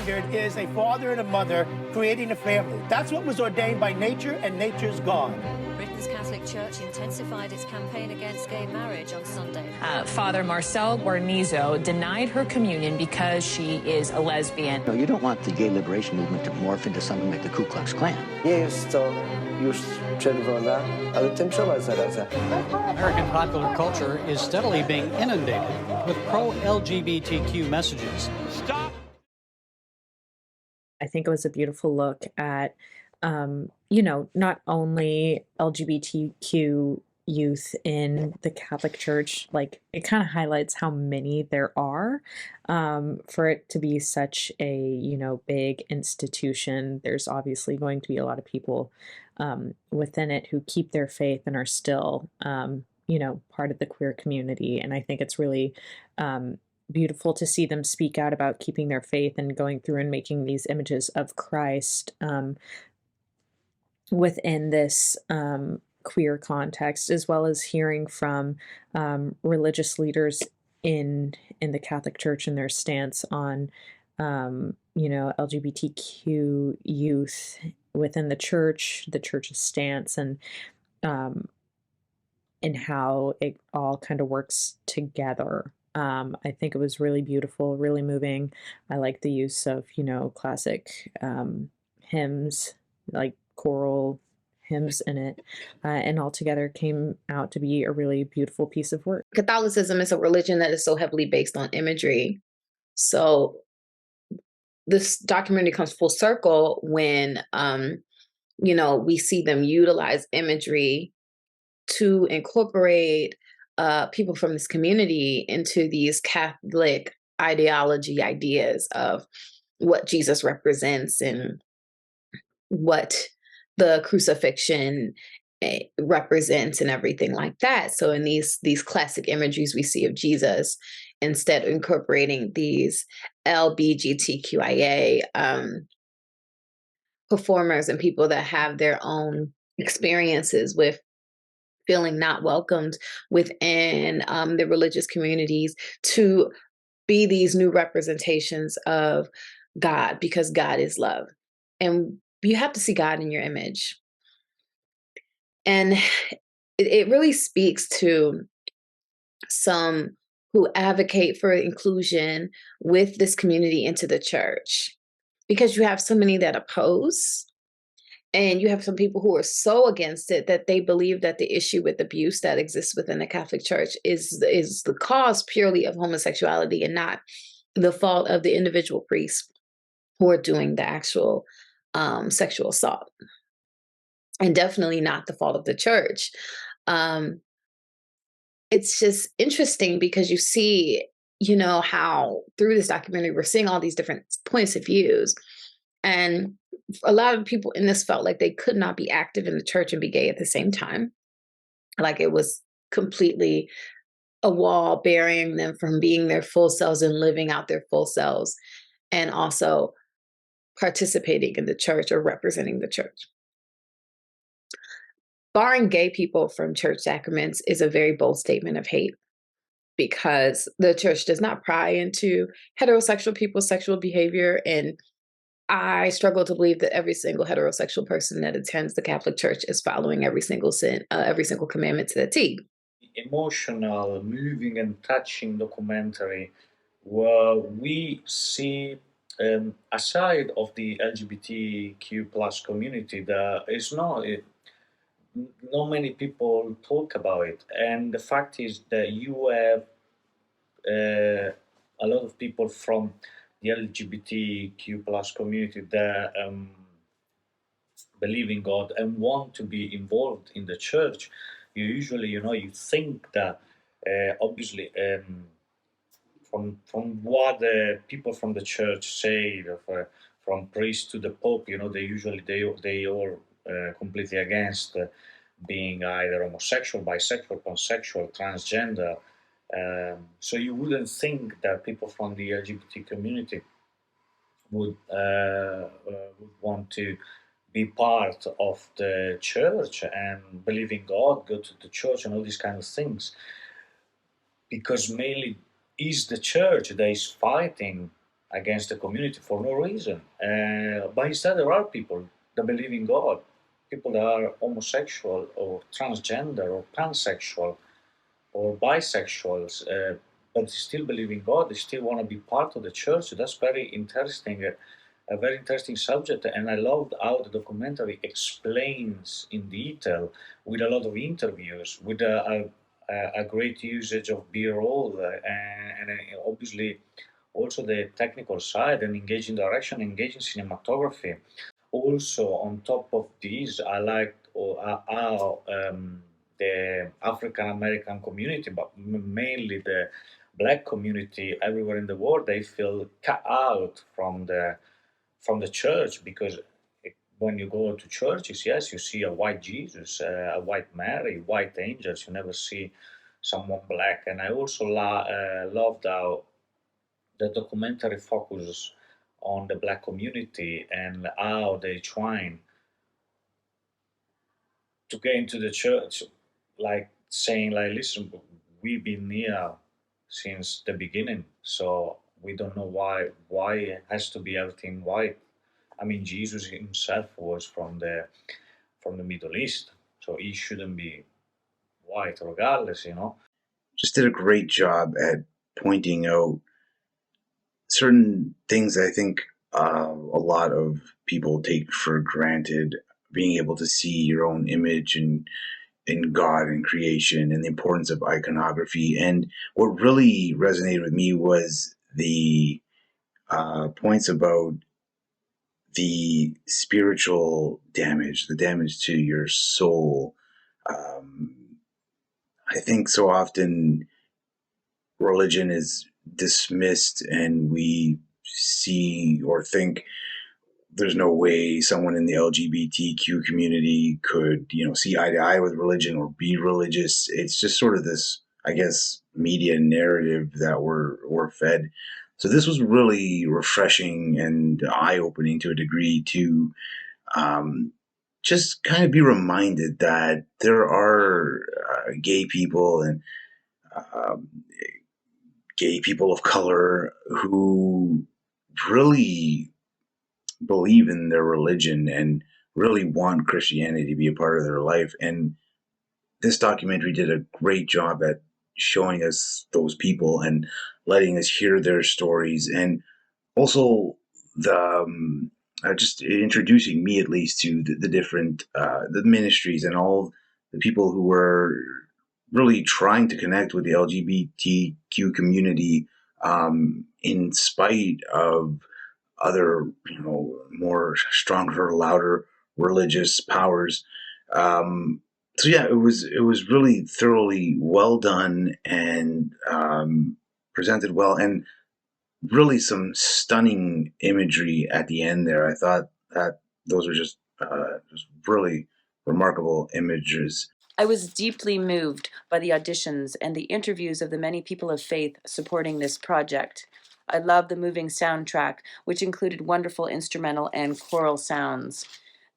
standard is a father and a mother creating a family. That's what was ordained by nature and nature's God. Britain's Catholic Church intensified its campaign against gay marriage on Sunday. Father Marcel Guarnizo denied her communion because she is a lesbian. No, you don't want the gay liberation movement to morph into something like the Ku Klux Klan. Nie jest to już czerwona, ale tęczowa zaraza. American popular culture is steadily being inundated with pro-LGBTQ messages. Stop! I think it was a beautiful look at, you know, not only LGBTQ youth in the Catholic Church, like it kind of highlights how many there are, for it to be such a, you know, big institution. There's obviously going to be a lot of people within it who keep their faith and are still, you know, part of the queer community. And I think it's really beautiful to see them speak out about keeping their faith and going through and making these images of Christ within this queer context, as well as hearing from religious leaders in the Catholic Church and their stance on, you know, LGBTQ youth within the church's stance, and how it all kind of works together. I think it was really beautiful, really moving. I like the use of, you know, classic hymns, like choral hymns in it, and altogether came out to be a really beautiful piece of work. Catholicism is a religion that is so heavily based on imagery. So this documentary comes full circle when, you know, we see them utilize imagery to incorporate people from this community into these Catholic ideology ideas of what Jesus represents and what the crucifixion represents and everything like that. So in these classic imageries we see of Jesus, instead of incorporating these LGBTQIA performers and people that have their own experiences with feeling not welcomed within the religious communities, to be these new representations of God, because God is love. And you have to see God in your image. And it really speaks to some who advocate for inclusion with this community into the church, because you have so many that oppose. And you have some people who are so against it that they believe that the issue with abuse that exists within the Catholic Church is the cause purely of homosexuality and not the fault of the individual priests who are doing the actual sexual assault. And definitely not the fault of the church. It's just interesting because you see, you know, how through this documentary, we're seeing all these different points of views. And a lot of people in this felt like they could not be active in the church and be gay at the same time. Like it was completely a wall burying them from being their full selves and living out their full selves, and also participating in the church or representing the church. Barring gay people from church sacraments is a very bold statement of hate, because the church does not pry into heterosexual people's sexual behavior. And I struggle to believe that every single heterosexual person that attends the Catholic Church is following every single commandment to the T. Emotional, moving and touching documentary where we see a side of the LGBTQ plus community that is not many people talk about it. And the fact is that you have a lot of people from the LGBTQ plus community that believe in God and want to be involved in the church. You usually, you think that obviously from what the people from the church say, from priest to the pope, they all completely against being either homosexual, bisexual, pansexual, transgender. So you wouldn't think that people from the LGBT community would want to be part of the church and believe in God, go to the church and all these kind of things. Because mainly is the church that is fighting against the community for no reason. But instead, there are people that believe in God, people that are homosexual or transgender or pansexual or bisexuals, but they still believe in God. They still want to be part of the church. That's very interesting, a very interesting subject. And I loved how the documentary explains in detail, with a lot of interviews, with a great usage of B-roll, and obviously also the technical side and engaging direction, engaging cinematography. Also, on top of this, I liked how the African American community, but mainly the Black community everywhere in the world, they feel cut out from the church, because when you go to churches, yes, you see a white Jesus, a white Mary, white angels. You never see someone black. And I also loved how the documentary focuses on the Black community and how they trying to get into the church, like saying, like, listen, we've been here since the beginning, so we don't know why it has to be everything white. I mean, Jesus himself was from the Middle East, so he shouldn't be white regardless, you know. Just did a great job at pointing out certain things I think a lot of people take for granted, being able to see your own image and in God and creation and the importance of iconography. And what really resonated with me was the points about the spiritual damage, the damage to your soul. I think so often religion is dismissed and we see or think there's no way someone in the LGBTQ community could, see eye to eye with religion or be religious. It's just sort of this, I guess, media narrative that we're fed. So this was really refreshing and eye-opening to a degree to just kind of be reminded that there are gay people and um, gay people of color who really believe in their religion and really want Christianity to be a part of their life. And this documentary did a great job at showing us those people and letting us hear their stories, and also the just introducing me, at least, to the different the ministries and all the people who were really trying to connect with the LGBTQ community, in spite of other, more stronger, louder religious powers. So yeah, it was really thoroughly well done and presented well, and really some stunning imagery at the end there. I thought that those are just really remarkable images. I was deeply moved by the auditions and the interviews of the many people of faith supporting this project. I love the moving soundtrack, which included wonderful instrumental and choral sounds.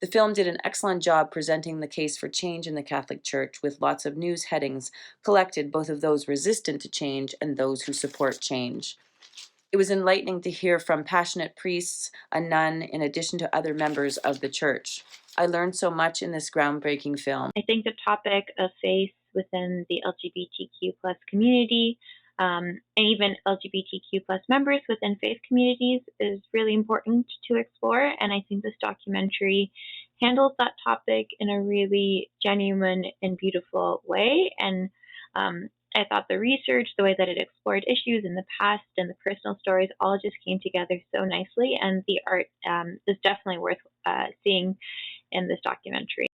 The film did an excellent job presenting the case for change in the Catholic Church, with lots of news headings collected, both of those resistant to change and those who support change. It was enlightening to hear from passionate priests, a nun, in addition to other members of the church. I learned so much in this groundbreaking film. I think the topic of faith within the LGBTQ plus community, and even LGBTQ plus members within faith communities, is really important to explore. And I think this documentary handles that topic in a really genuine and beautiful way. And I thought the research, the way that it explored issues in the past, and the personal stories all just came together so nicely. And the art is definitely worth seeing in this documentary.